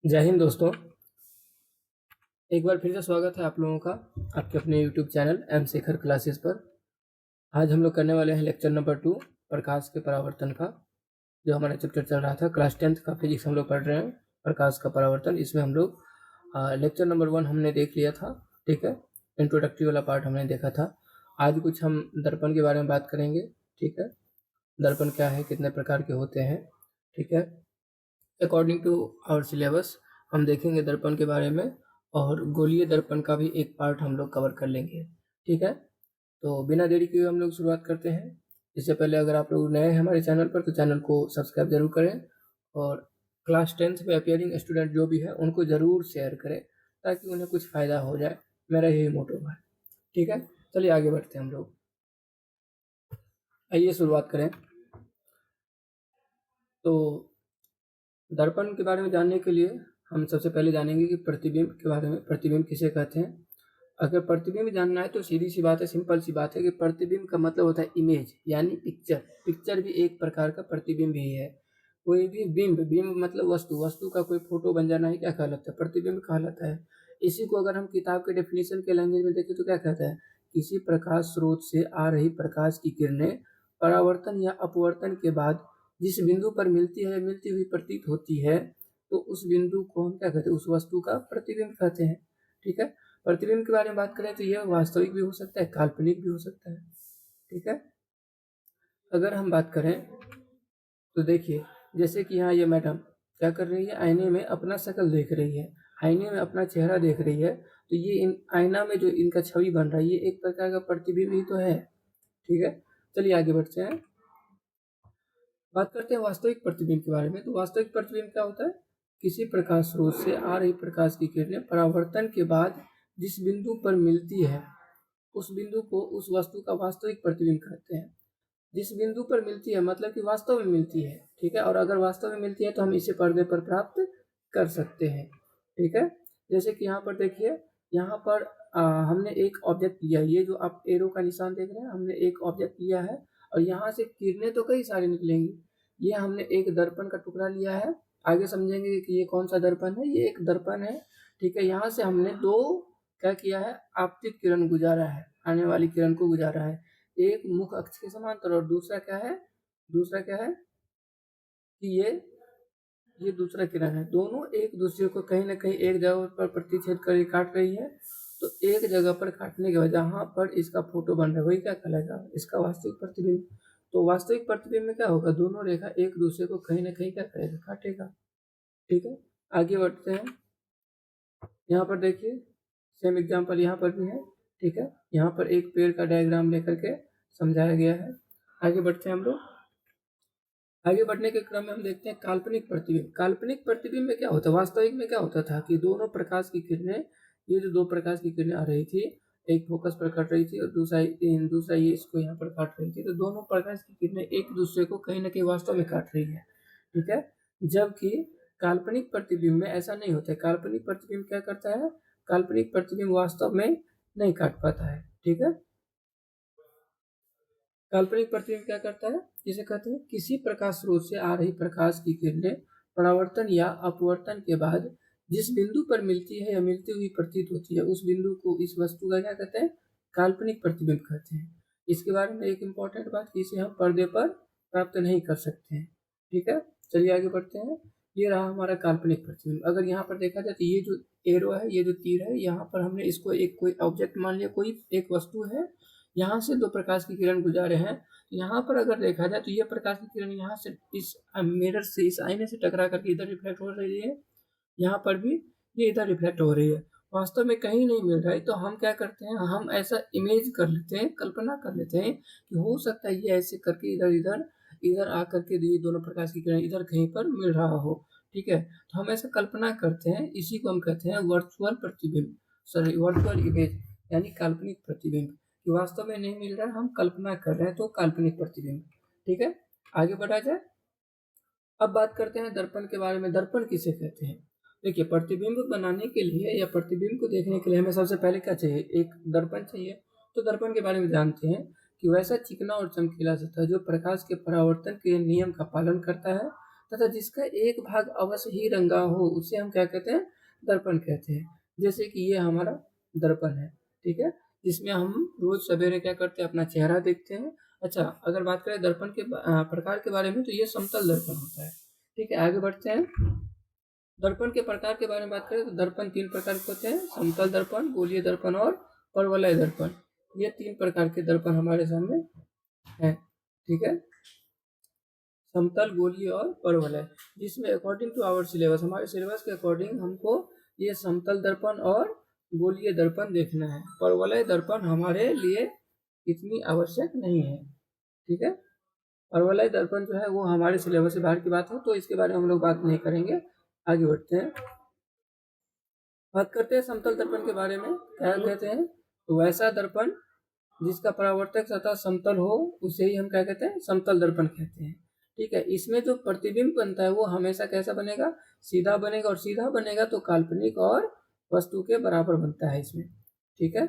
जय हिंद दोस्तों। एक बार फिर से स्वागत है आप लोगों का आपके अपने YouTube channel M Shekhar classes पर। आज हम लोग करने वाले हैं लेक्चर नंबर 2 प्रकाश के परावर्तन का। जो हमारा चैप्टर चल रहा था क्लास 10th का फिजिक्स हम लोग पढ़ रहे हैं, प्रकाश का परावर्तन। इसमें हम लोग लेक्चर नंबर 1 हमने देख लिया था, ठीक है। इंट्रोडक्टरी वाला पार्ट हमने देखा था। आज कुछ हम दर्पण के बारे में बात करेंगे, ठीक है। दर्पण क्या है, कितने प्रकार के होते हैं, ठीक है। अकॉर्डिंग टू आवर सिलेबस हम देखेंगे दर्पण के बारे में, और गोलीय दर्पण का भी एक पार्ट हम लोग कवर कर लेंगे, ठीक है। तो बिना देरी किए हम लोग शुरुआत करते हैं। इससे पहले अगर आप लोग नए हैं हमारे चैनल पर तो चैनल को सब्सक्राइब जरूर करें, और क्लास 10th में अपियरिंग स्टूडेंट जो भी है उनको ज़रूर शेयर करें ताकि उन्हें कुछ फ़ायदा हो जाए। मेरा यही मोटिव है, ठीक है। चलिए आगे बढ़ते हैं हम लोग। आइए शुरुआत करें। तो दर्पण के बारे में जानने के लिए हम सबसे पहले जानेंगे कि प्रतिबिंब के बारे में। प्रतिबिंब किसे कहते हैं? अगर प्रतिबिंब जानना है तो सीधी सी बात है, सिंपल सी बात है कि प्रतिबिंब का मतलब होता है इमेज, यानी पिक्चर। पिक्चर भी एक प्रकार का प्रतिबिंब ही है। कोई भी बिंब, बिंब मतलब वस्तु, वस्तु का कोई फोटो बन जाना ही क्या कहलाता है? प्रतिबिंब कहलाता है। इसी को अगर हम किताब के डेफिनेशन के लैंग्वेज में देखें तो क्या कहता है? किसी प्रकाश स्रोत से आ रही प्रकाश की किरणें परावर्तन या अपवर्तन के बाद जिस बिंदु पर मिलती है, मिलती हुई प्रतीत होती है, तो उस बिंदु को हम क्या कहते हैं? उस वस्तु का प्रतिबिंब कहते हैं, ठीक है। प्रतिबिंब के बारे में बात करें तो यह वास्तविक भी हो सकता है, काल्पनिक भी हो सकता है, ठीक है। अगर हम बात करें तो देखिए, जैसे कि यहाँ ये मैडम क्या कर रही है? आईने में अपना शक्ल देख रही है, आईने में अपना चेहरा देख रही है। तो ये इन आईना में जो इनका छवि बन रहा है ये एक प्रकार का प्रतिबिंब ही तो है, ठीक है। चलिए आगे बढ़ते हैं, बात करते हैं वास्तविक प्रतिबिंब के बारे में। तो वास्तविक प्रतिबिंब क्या होता है? किसी प्रकाश स्रोत से आ रही प्रकाश की किरणें परावर्तन के बाद जिस बिंदु पर मिलती है, उस बिंदु को उस वस्तु का वास्तविक प्रतिबिंब कहते हैं। जिस बिंदु पर मिलती है मतलब कि वास्तव में मिलती है, ठीक है। और अगर वास्तव में मिलती है तो हम इसे पर्दे पर प्राप्त कर सकते हैं, ठीक है। जैसे कि यहाँ पर देखिए, यहाँ पर हमने एक ऑब्जेक्ट लिया है, ये जो आप एरो का निशान देख रहे हैं, हमने एक ऑब्जेक्ट लिया है और यहाँ से किरणें तो कई सारी निकलेंगी। ये हमने एक दर्पण का टुकड़ा लिया है, आगे समझेंगे कि ये कौन सा दर्पण है। ये एक दर्पण है, ठीक है। यहाँ से हमने दो क्या किया है? आपतित किरण गुजारा है, आने वाली किरण को गुजारा है। एक मुख अक्ष के समांतर और दूसरा क्या है? दूसरा क्या है कि ये दूसरा किरण है। दोनों एक दूसरे को कहीं ना कहीं एक जगह पर प्रतिच्छेद कर काट रही है। तो एक जगह पर काटने के बाद जहाँ पर इसका फोटो बन रहा है वही क्या कहलाएगा? इसका वास्तविक प्रतिबिंब। तो वास्तविक प्रतिबिंब में क्या होगा? दोनों रेखा एक दूसरे को कहीं ना कहीं क्या करेगा? काटेगा, ठीक है। आगे बढ़ते हैं। यहाँ पर देखिए सेम एग्जाम्पल यहाँ पर भी है, ठीक है। यहाँ पर एक पेड़ का डायग्राम लेकर के समझाया गया है। आगे बढ़ते हैं हम लोग। आगे बढ़ने के क्रम में हम देखते हैं काल्पनिक प्रतिबिंब। काल्पनिक प्रतिबिंब में क्या होता है? वास्तविक में क्या होता था कि दोनों प्रकाश की किरणें, ये जो दो प्रकाश की किरणें आ रही थी, एक फोकस पर कट रही थी और दूसरा ये इसको यहाँ पर काट रही थी। तो दोनों प्रकाश की किरणें एक दूसरे को कहीं ना कहीं वास्तव में काट रही है, ठीक है। जबकि काल्पनिक प्रतिबिंब में ऐसा नहीं होता है। काल्पनिक प्रतिबिंब क्या करता है? काल्पनिक प्रतिबिंब वास्तव में नहीं काट पाता है, ठीक है। काल्पनिक प्रतिबिंब क्या करता है? जिसे कहते हैं किसी प्रकाश स्रोत से आ रही प्रकाश की किरणें परावर्तन या अपवर्तन के बाद जिस बिंदु पर मिलती है या मिलती हुई प्रतीत होती है, उस बिंदु को इस वस्तु का क्या कहते हैं? काल्पनिक प्रतिबिंब कहते हैं। इसके बारे में एक इम्पॉर्टेंट बात कि इसे हम पर्दे पर प्राप्त नहीं कर सकते हैं, ठीक है। चलिए आगे बढ़ते हैं। ये रहा हमारा काल्पनिक प्रतिबिंब। अगर यहाँ पर देखा जाए तो ये जो एरो है, ये जो तीर है, यहाँ पर हमने इसको एक कोई ऑब्जेक्ट मान लिया, कोई एक वस्तु है। यहाँ से दो प्रकाश की किरण गुजारे हैं। यहाँ पर अगर देखा जाए तो ये प्रकाश की किरण यहाँ से इस मिरर से, इस आईने से टकरा करके इधर रिफ्लेक्ट हो रही है, यहाँ पर भी ये इधर रिफ्लेक्ट हो रही है। वास्तव में कहीं नहीं मिल रहा है। तो हम क्या करते हैं? हम ऐसा इमेज कर लेते हैं, कल्पना कर लेते हैं कि हो सकता है ये ऐसे करके इधर इधर इधर आकर के ये दोनों प्रकाश की किरण इधर कहीं पर मिल रहा हो, ठीक है। तो हम ऐसा कल्पना करते हैं, इसी को हम कहते हैं वर्चुअल प्रतिबिंब, सॉरी वर्चुअल इमेज, यानी काल्पनिक प्रतिबिंब। कि वास्तव में नहीं मिल रहा है, हम कल्पना कर रहे हैं, तो काल्पनिक प्रतिबिंब, ठीक है। आगे बढ़ा जाए। अब बात करते हैं दर्पण के बारे में। दर्पण किसे कहते हैं? देखिए, प्रतिबिंब बनाने के लिए या प्रतिबिंब को देखने के लिए हमें सबसे पहले क्या चाहिए? एक दर्पण चाहिए। तो दर्पण के बारे में जानते हैं कि वैसा चिकना और चमकीला सतह जो प्रकाश के परावर्तन के नियम का पालन करता है तथा जिसका एक भाग अवश्य ही रंगा हो उसे हम क्या कहते हैं, दर्पण कहते हैं। जैसे कि ये हमारा दर्पण है, ठीक है, जिसमें हम रोज सवेरे क्या करते हैं, अपना चेहरा देखते हैं। अच्छा, अगर बात करें दर्पण के प्रकार के बारे में, तो ये समतल दर्पण होता है। ठीक है, आगे बढ़ते हैं। दर्पण के प्रकार के बारे में बात करें तो दर्पण 3 प्रकार के होते हैं, समतल दर्पण, गोलीय दर्पण और परवलय दर्पण। ये 3 प्रकार के दर्पण हमारे सामने है, ठीक है, समतल, गोलीय और परवलय, जिसमें अकॉर्डिंग टू आवर सिलेबस, हमारे सिलेबस के अकॉर्डिंग हमको ये समतल दर्पण और गोलीय दर्पण देखना है। परवलय दर्पण हमारे लिए इतनी आवश्यक नहीं है, ठीक है। परवलय दर्पण जो है वो हमारे सिलेबस से बाहर की बात है, तो इसके बारे में हम लोग बात नहीं करेंगे। आगे बढ़ते हैं, बात करते हैं समतल दर्पण के बारे में। क्या कहते हैं, तो वैसा दर्पण जिसका परावर्तक सतह समतल हो उसे ही हम क्या कहते हैं, समतल दर्पण कहते हैं। ठीक है, इसमें जो प्रतिबिंब बनता है वो हमेशा कैसा बनेगा, सीधा बनेगा, और सीधा बनेगा तो काल्पनिक और वस्तु के बराबर बनता है इसमें। ठीक है,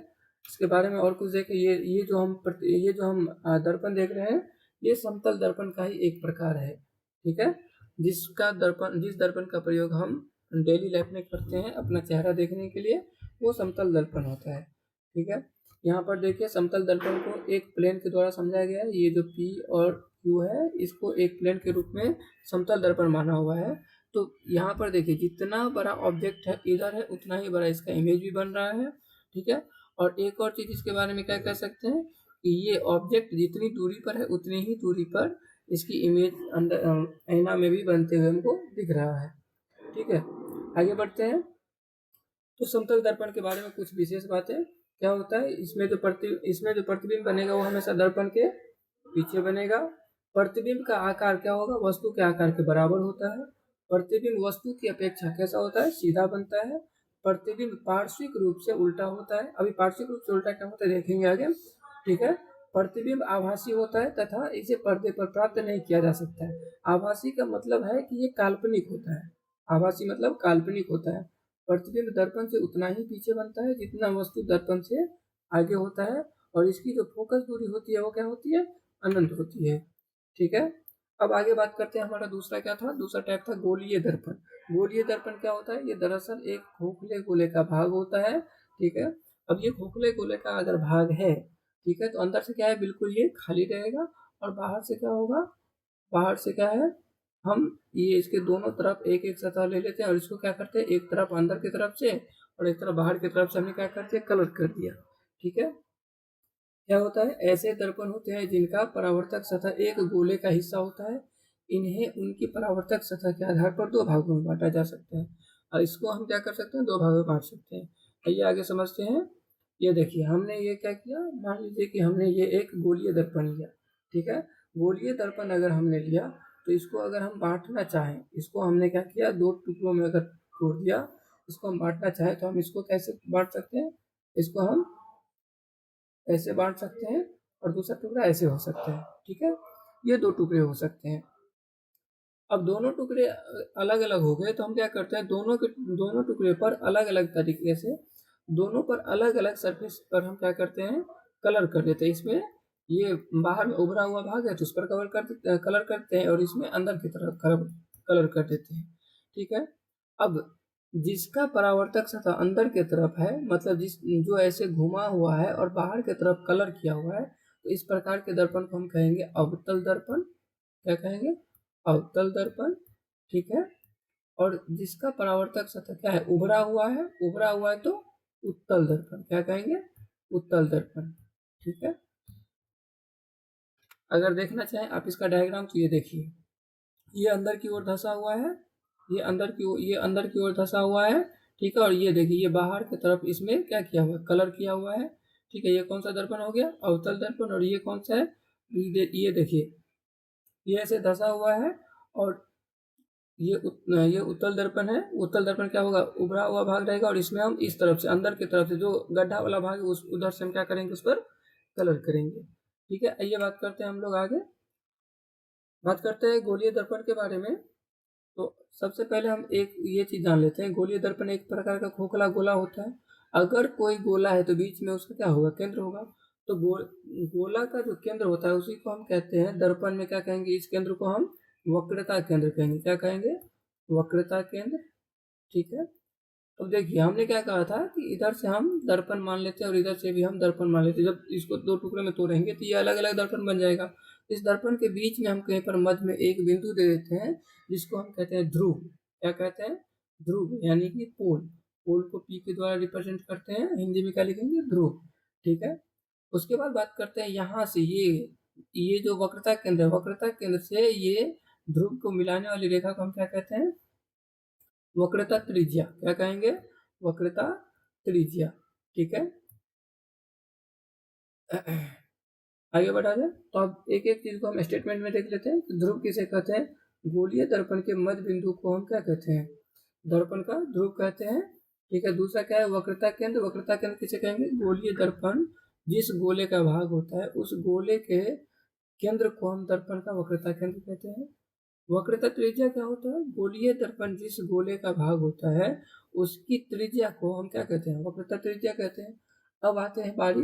इसके बारे में और कुछ देखें। ये जो हम दर्पण देख रहे हैं, ये समतल दर्पण का ही एक प्रकार है। ठीक है, जिस दर्पण का प्रयोग हम डेली लाइफ में करते हैं अपना चेहरा देखने के लिए, वो समतल दर्पण होता है। ठीक है, यहाँ पर देखिए समतल दर्पण को एक प्लेन के द्वारा समझाया गया है। ये जो P और Q है, इसको एक प्लेन के रूप में समतल दर्पण माना हुआ है। तो यहाँ पर देखिए जितना बड़ा ऑब्जेक्ट है इधर है, उतना ही बड़ा इसका इमेज भी बन रहा है। ठीक है, और एक और चीज इसके बारे में क्या कह सकते हैं कि ये ऑब्जेक्ट जितनी दूरी पर है उतनी ही दूरी पर इसकी इमेज अंदर ऐना में भी बनते हुए हमको दिख रहा है। ठीक है, आगे बढ़ते हैं। तो समतल दर्पण के बारे में कुछ विशेष बातें। क्या होता है, इसमें जो प्रतिबिंब बनेगा वो हमेशा दर्पण के पीछे बनेगा। प्रतिबिंब का आकार क्या होगा, वस्तु के आकार के बराबर होता है। प्रतिबिंब वस्तु की अपेक्षा कैसा होता है, सीधा बनता है। प्रतिबिंब पार्श्विक रूप से उल्टा होता है। अभी पार्श्विक रूप से उल्टा क्या होता है देखेंगे आगे। ठीक है, प्रतिबिंब आभासी होता है तथा इसे पर्दे पर प्राप्त नहीं किया जा सकता है। आभासी का मतलब है कि ये काल्पनिक होता है। आभासी मतलब काल्पनिक होता है। प्रतिबिंब दर्पण से उतना ही पीछे बनता है जितना वस्तु दर्पण से आगे होता है, और इसकी जो फोकस दूरी होती है वो क्या होती है, अनंत होती है। ठीक है, अब आगे बात करते हैं। हमारा दूसरा क्या था, दूसरा टाइप था गोलीय दर्पण। गोलीय दर्पण क्या होता है, ये दरअसल एक खोखले गोले का भाग होता है। ठीक है, अब ये खोखले गोले का अगर भाग है, ठीक है, तो अंदर से क्या है, बिल्कुल ये खाली रहेगा, और बाहर से क्या होगा, बाहर से क्या है, हम ये इसके दोनों तरफ एक एक सतह ले लेते हैं, और इसको क्या करते हैं, एक तरफ अंदर की तरफ से और एक तरफ बाहर की तरफ से हमने क्या करते हैं, कलर कर दिया। ठीक है, क्या होता है, ऐसे दर्पण होते हैं जिनका परावर्तक सतह एक गोले का हिस्सा होता है। इन्हें उनकी परावर्तक सतह के आधार पर दो भागों में बांटा जा सकता है, और इसको हम क्या कर सकते हैं, दो भागों में बांट सकते हैं। आइए आगे समझते हैं। ये देखिए हमने ये क्या किया, मान लीजिए कि हमने ये एक गोलीय दर्पण लिया। ठीक है, गोलीय दर्पण अगर हमने लिया तो इसको अगर हम बांटना चाहें, इसको हमने क्या किया, दो टुकड़ों में अगर तोड़ दिया, इसको हम बांटना चाहें तो हम इसको कैसे बांट सकते हैं, इसको हम ऐसे बांट सकते हैं, और दूसरा टुकड़ा ऐसे हो सकता है। ठीक है, ये दो टुकड़े हो सकते हैं। अब दोनों टुकड़े अलग अलग हो गए तो हम क्या करते हैं, दोनों टुकड़े पर अलग अलग तरीके से, दोनों पर अलग अलग सरफेस पर हम क्या करते हैं, कलर कर देते हैं। इसमें ये बाहर में उभरा हुआ भाग है तो उस पर कलर करते हैं, और इसमें अंदर की तरफ कलर कर देते हैं। ठीक है, अब जिसका परावर्तक सतह अंदर की तरफ है, मतलब जो ऐसे घुमा हुआ है और बाहर की तरफ कलर किया हुआ है, तो इस प्रकार के दर्पण को हम कहेंगे अवतल दर्पण। क्या कहेंगे, अवतल दर्पण। ठीक है, और जिसका परावर्तक सतह क्या है, उभरा हुआ है तो उत्तल दर्पण। क्या कहेंगे, उत्तल दर्पण। ठीक है, अगर देखना चाहें आप इसका डायग्राम तो ये देखिए, ये अंदर की ओर धंसा हुआ है, ये अंदर की ओर धंसा हुआ है। ठीक है, और ये देखिए ये बाहर की तरफ इसमें क्या किया हुआ है, कलर किया हुआ है। ठीक है, ये कौन सा दर्पण हो गया, अवतल दर्पण। और ये कौन सा है, ये देखिए ये ऐसे धंसा हुआ है, और ये उत्तल दर्पण है। उत्तल दर्पण क्या होगा, उभरा हुआ भाग रहेगा, और इसमें हम इस तरफ से, अंदर की तरफ से जो गड्ढा वाला भाग है उस उधर से हम क्या करेंगे, उस पर कलर करेंगे। ठीक है, आइए बात करते हैं हम लोग आगे, बात करते हैं गोलीय दर्पण के बारे में। तो सबसे पहले हम एक ये चीज जान लेते हैं, गोलीय दर्पण एक प्रकार का खोखला गोला होता है। अगर कोई गोला है तो बीच में उसका क्या होगा, केंद्र होगा। तो गोला का जो केंद्र होता है उसी को हम कहते हैं दर्पण में क्या कहेंगे, इस केंद्र को हम वक्रता केंद्र कहेंगे। क्या कहेंगे? वक्रता केंद्र। ठीक है। अब देखिए हमने क्या कहा था कि इधर से हम दर्पण मान लेते हैं और इधर से भी हम दर्पण मान लेते हैं। जब इसको दो टुकड़े में तोड़ेंगे तो ये अलग अलग दर्पण बन जाएगा। इस दर्पण के बीच में हम कहीं पर मध्य में एक बिंदु दे देते हैं जिसको हम कहते हैं ध्रुव। क्या कहते हैं? ध्रुव, यानी कि पोल। पोल को पी के द्वारा रिप्रेजेंट करते हैं, हिंदी में क्या लिखेंगे? ध्रुव। ठीक है। उसके बाद बात करते हैं यहाँ से ये जो वक्रता केंद्र है, वक्रता केंद्र से ये ध्रुव को मिलाने वाली रेखा को हम क्या कहते हैं? वक्रता त्रिज्या। क्या कहेंगे? वक्रता त्रिज्या। ठीक है। आगे बढ़ा जाए तो अब एक एक चीज को हम स्टेटमेंट में देख लेते हैं। ध्रुव किसे कहते हैं? गोलीय दर्पण के मध्य बिंदु को हम क्या कहते हैं? दर्पण का ध्रुव कहते हैं। ठीक है। दूसरा क्या है? वक्रता केंद्र। वक्रता केंद्र किसे कहेंगे? गोलीय दर्पण जिस गोले का भाग होता है उस गोले के केंद्र को हम दर्पण का वक्रता केंद्र कहते हैं। वक्रता त्रिज्या क्या होता है? गोलीय दर्पण जिस गोले का भाग होता है उसकी त्रिज्या को हम क्या कहते हैं? वक्रता त्रिज्या कहते हैं। अब आते हैं बारी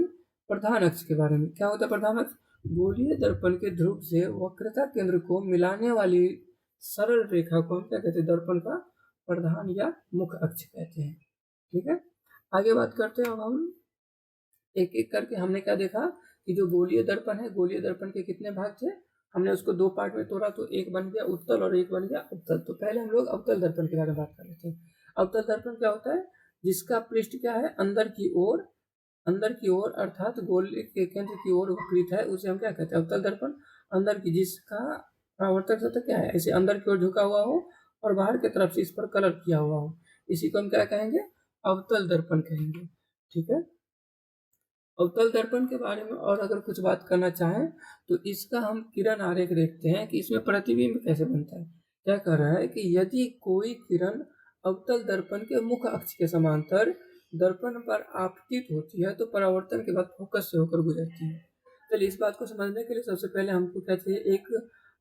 प्रधान अक्ष के बारे में। क्या होता है प्रधान अक्ष? गोलीय दर्पण के ध्रुव से वक्रता केंद्र को मिलाने वाली सरल रेखा को हम क्या कहते हैं? दर्पण का प्रधान या मुख्य अक्ष कहते हैं। ठीक है। आगे बात करते हैं। अब हम एक एक करके हमने क्या देखा कि जो गोलीय दर्पण है, गोलीय दर्पण के कितने भाग थे? हमने उसको दो पार्ट में तोड़ा, तो एक बन गया उत्तल और एक बन गया अवतल। तो पहले हम लोग अवतल दर्पण के बारे में बात कर लेते हैं। अवतल दर्पण क्या होता है? जिसका पृष्ठ क्या है? अंदर की ओर अर्थात गोले के केंद्र की ओर वक्रित है, उसे हम क्या कहते हैं? अवतल दर्पण। अंदर की, जिसका परावर्तक सतह क्या है? ऐसे अंदर की ओर झुका हुआ हो और बाहर की तरफ से इस पर कलर किया हुआ हो, इसी को हम क्या कहेंगे? अवतल दर्पण कहेंगे। ठीक है। अवतल दर्पण के बारे में और अगर कुछ बात करना चाहें तो इसका हम किरण आरेख देखते हैं कि इसमें प्रतिबिंब कैसे बनता है। क्या कह रहा है कि यदि कोई किरण अवतल दर्पण के मुख्य अक्ष के समांतर दर्पण पर आपतित होती है तो परावर्तन के बाद फोकस से होकर गुजरती है। चलिए इस बात को समझने के लिए सबसे पहले हमको क्या चाहिए? एक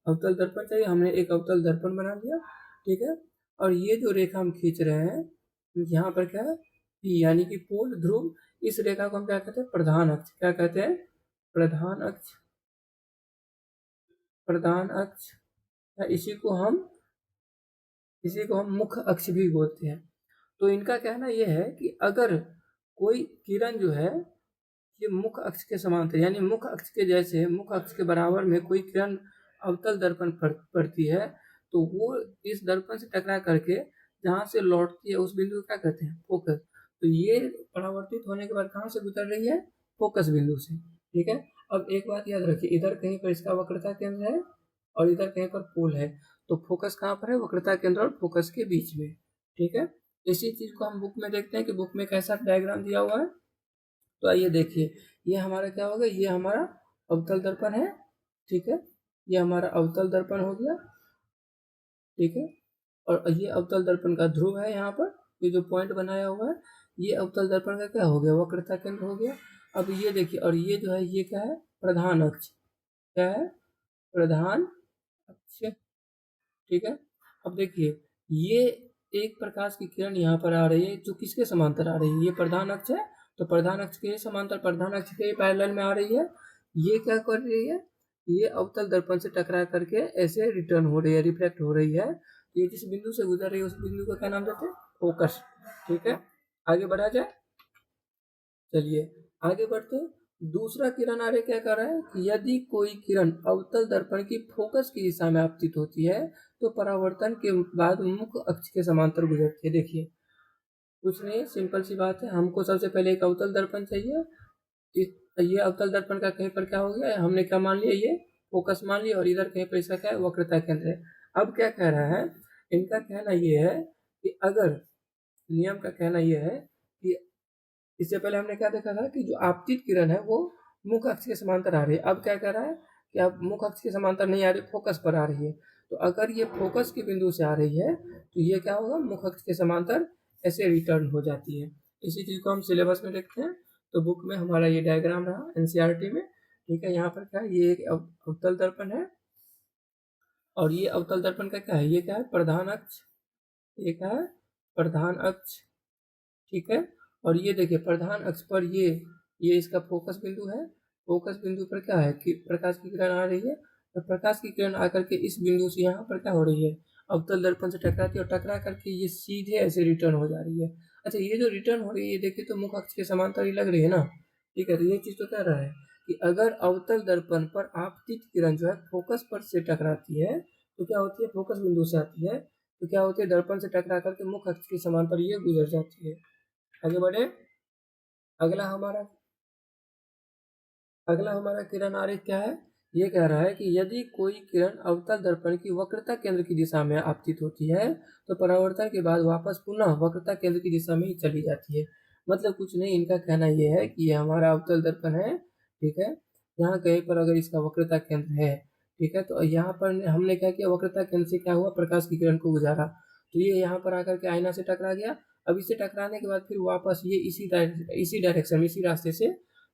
अवतल दर्पण चाहिए। हमने एक अवतल दर्पण बना लिया। ठीक है। और ये जो रेखा हम खींच रहे हैं यहाँ पर क्या है? पी, यानी कि पोल, ध्रुव। इस रेखा को हम क्या कहते हैं? प्रधान अक्ष। क्या कहते हैं? प्रधान अक्ष। प्रधान अक्ष। इसी को हम मुख्य अक्ष भी बोलते हैं। तो इनका कहना यह है कि अगर कोई किरण जो है ये मुख्य अक्ष के समांतर, यानी मुख्य अक्ष के जैसे, मुख्य अक्ष के बराबर में कोई किरण अवतल दर्पण पर पड़ती है तो वो इस दर्पण से टकरा करके जहाँ से लौटती है उस बिंदु को क्या कहते हैं? फोकस। तो ये परावर्तित होने के बाद कहाँ से गुजर रही है? फोकस बिंदु से। ठीक है। अब एक बात याद रखिए, इधर कहीं पर इसका वक्रता केंद्र है और इधर कहीं पर पोल है, तो फोकस कहाँ पर है? वक्रता केंद्र और फोकस के बीच में। ठीक है। इसी चीज को हम बुक में देखते हैं कि बुक में कैसा डायग्राम दिया हुआ है। तो आइए देखिए, ये हमारा क्या होगा? ये हमारा अवतल दर्पण है। ठीक है। ये हमारा अवतल दर्पण हो गया। ठीक है। और ये अवतल दर्पण का ध्रुव है। यहाँ पर ये जो पॉइंट बनाया हुआ है ये अवतल दर्पण का क्या हो गया? वक्रता केंद्र हो गया। अब ये देखिए, और ये जो है ये क्या है? प्रधान अक्ष। क्या है? प्रधान अक्ष। ठीक है। अब देखिए, ये एक प्रकाश की किरण यहाँ पर आ रही है जो किसके समांतर आ रही है? ये प्रधान अक्ष है, तो प्रधान अक्ष के समांतर, प्रधान अक्ष के पैरेलल में आ रही है। ये क्या कर रही है? ये अवतल दर्पण से टकरा करके ऐसे रिटर्न हो रही है, रिफ्लेक्ट हो रही है। ये जिस बिंदु से गुजर रही है उस बिंदु को क्या नाम देते हैं? फोकस। ठीक है। आगे बढ़ा जाए। चलिए आगे बढ़ते हैं। दूसरा किरण आरेख क्या कर रहा है कि यदि कोई किरण अवतल दर्पण की फोकस की दिशा में आपतित होती है तो परावर्तन के बाद मुख्य अक्ष के समांतर गुजरती है। देखिए कुछ नहीं, सिंपल सी बात है। हमको सबसे पहले एक अवतल दर्पण चाहिए। ये अवतल दर्पण का कहीं पर क्या हो गया? हमने क्या मान लिया? ये फोकस मान लिया। और इधर कहीं पर इसका क्या है? वक्रता केंद्र है। अब क्या कह रहा है? इनका कहना ये है कि अगर, नियम का कहना यह है कि इससे पहले हमने क्या देखा था कि जो आपतित किरण है वो मुख्य अक्ष के समांतर आ रही है। अब क्या कह रहा है कि अब मुख्य अक्ष के समांतर नहीं आ रही, फोकस पर आ रही है। तो अगर ये फोकस के बिंदु से आ रही है तो ये क्या होगा? मुख्य अक्ष के समांतर ऐसे रिटर्न हो जाती है। इसी चीज को हम सिलेबस में देखते हैं। तो बुक में हमारा ये डायग्राम रहा एनसीईआरटी में। ठीक है। यहाँ पर क्या है? ये एक अवतल दर्पण है और ये अवतल दर्पण का क्या है? ये क्या है? प्रधान अक्ष। ये क्या है? प्रधान अक्ष। ठीक है। और ये देखिए प्रधान अक्ष पर ये इसका फोकस बिंदु है। फोकस बिंदु पर क्या है कि प्रकाश की किरण आ रही है तो प्रकाश की किरण आकर के इस बिंदु से यहाँ पर क्या हो रही है, अवतल दर्पण से टकराती है और टकरा करके ये सीधे ऐसे रिटर्न हो जा रही है। अच्छा, ये जो रिटर्न हो रही है ये देखिए तो मुख अक्ष के समांतर ही लग रही है ना। ठीक है, तो ये चीज तो कह रहा है कि अगर अवतल दर्पण पर आपतित किरण जो है फोकस पर से टकराती है तो क्या होती है, फोकस बिंदु से आती है तो क्या होती है, दर्पण से टकरा करके मुख अक्ष के समांतर ये गुजर जाती है। आगे बढ़े। अगला हमारा अगला हमारा किरण आरेख क्या है, ये कह रहा है कि यदि कोई किरण अवतल दर्पण की वक्रता केंद्र की दिशा में आपतित होती है तो परावर्तन के बाद वापस पुनः वक्रता केंद्र की दिशा में ही चली जाती है। मतलब कुछ नहीं, इनका कहना ये है कि ये हमारा अवतल दर्पण है, ठीक है, यहाँ कहीं पर अगर इसका वक्रता केंद्र है, ठीक है, तो यहाँ पर हमने क्या किया, वक्रता केंद्र से क्या हुआ, प्रकाश की किरण को गुजारा, तो ये यहाँ पर आकर के आईना से टकरा गया। अब इससे टकराने के बाद फिर वापस ये इसी डायरेक्शन में, इसी रास्ते से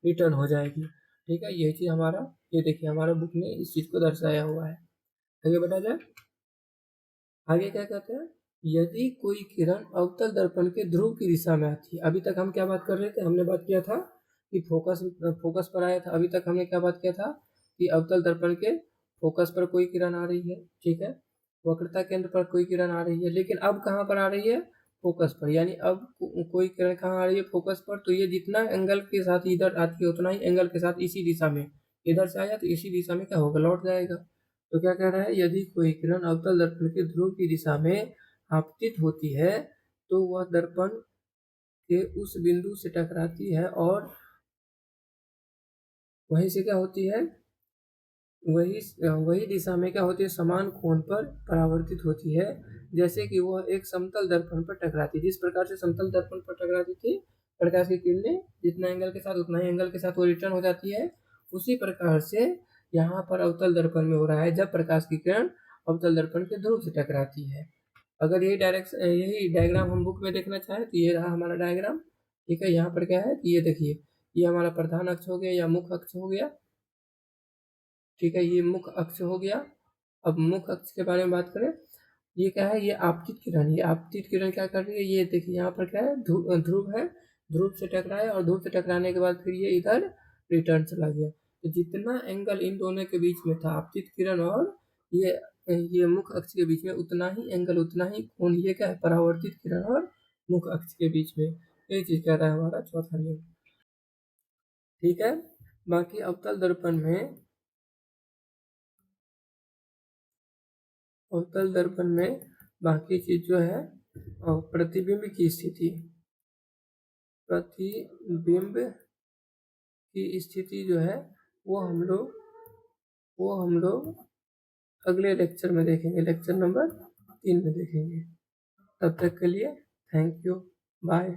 रिटर्न हो जाएगी। ठीक है, ये चीज हमारा, ये देखिए हमारा बुक ने इस चीज को दर्शाया हुआ है। आगे बढ़ा जाए। आगे क्या कहते हैं, यदि कोई किरण अवतल दर्पण के ध्रुव की दिशा में आती है, अभी तक हम क्या बात कर रहे थे, हमने बात किया था कि फोकस पर आया था, अभी तक हमने क्या बात किया था कि अवतल दर्पण के फोकस पर कोई किरण आ रही है, ठीक है, वक्रता केंद्र पर कोई किरण आ रही है, लेकिन अब कहाँ पर आ रही है, फोकस पर, यानी अब कोई किरण कहाँ आ रही है, फोकस पर, तो ये जितना एंगल के साथ इधर आती है उतना ही एंगल के साथ इसी दिशा में, इधर से आया तो इसी दिशा में क्या होगा, लौट जाएगा। तो क्या कह रहा है, यदि कोई किरण अवतल दर्पण के ध्रुव की दिशा में आपतित होती है तो वह दर्पण के उस बिंदु से टकराती है और वहीं से क्या होती है, वही दिशा में क्या होती है, समान कोण पर परावर्तित होती है, जैसे कि वह एक समतल दर्पण पर टकराती, जिस प्रकार से समतल दर्पण पर टकराती थी प्रकाश की किरणें, जितना एंगल के साथ उतना ही एंगल के साथ वो रिटर्न हो जाती है, उसी प्रकार से यहाँ पर अवतल दर्पण में हो रहा है जब प्रकाश की किरण अवतल दर्पण के ध्रुव से टकराती है। अगर यही डायग्राम हम बुक में देखना चाहें तो ये रहा हमारा डायग्राम। ठीक है, यहाँ पर क्या है कि ये देखिए, ये हमारा प्रधान अक्ष हो गया या मुख्य अक्ष हो गया, ठीक है, ये मुख्य अक्ष हो गया। अब मुख्य अक्ष के बारे में बात करें, ये क्या है, ये आपतित किरण, ये आपतित किरण क्या कर रही है, ये देखिए यहाँ पर क्या है, ध्रुव है, ध्रुव से टकराया और ध्रुव से टकराने के बाद फिर ये इधर रिटर्न चला गया, तो जितना एंगल इन दोनों के बीच में था, आपतित किरण और ये मुख्य अक्ष के बीच में, उतना ही एंगल, उतना ही कोण, ये क्या है, परावर्तित किरण और मुख्य अक्ष के बीच में, ये चीज कह रहा है हमारा चौथा नियम। ठीक है, बाकी अवतल दर्पण में बाकी चीज जो है, प्रतिबिंब की स्थिति, प्रतिबिंब की स्थिति जो है वो हम लोग अगले लेक्चर में देखेंगे, लेक्चर नंबर 3 में देखेंगे। तब तक के लिए थैंक यू, बाय।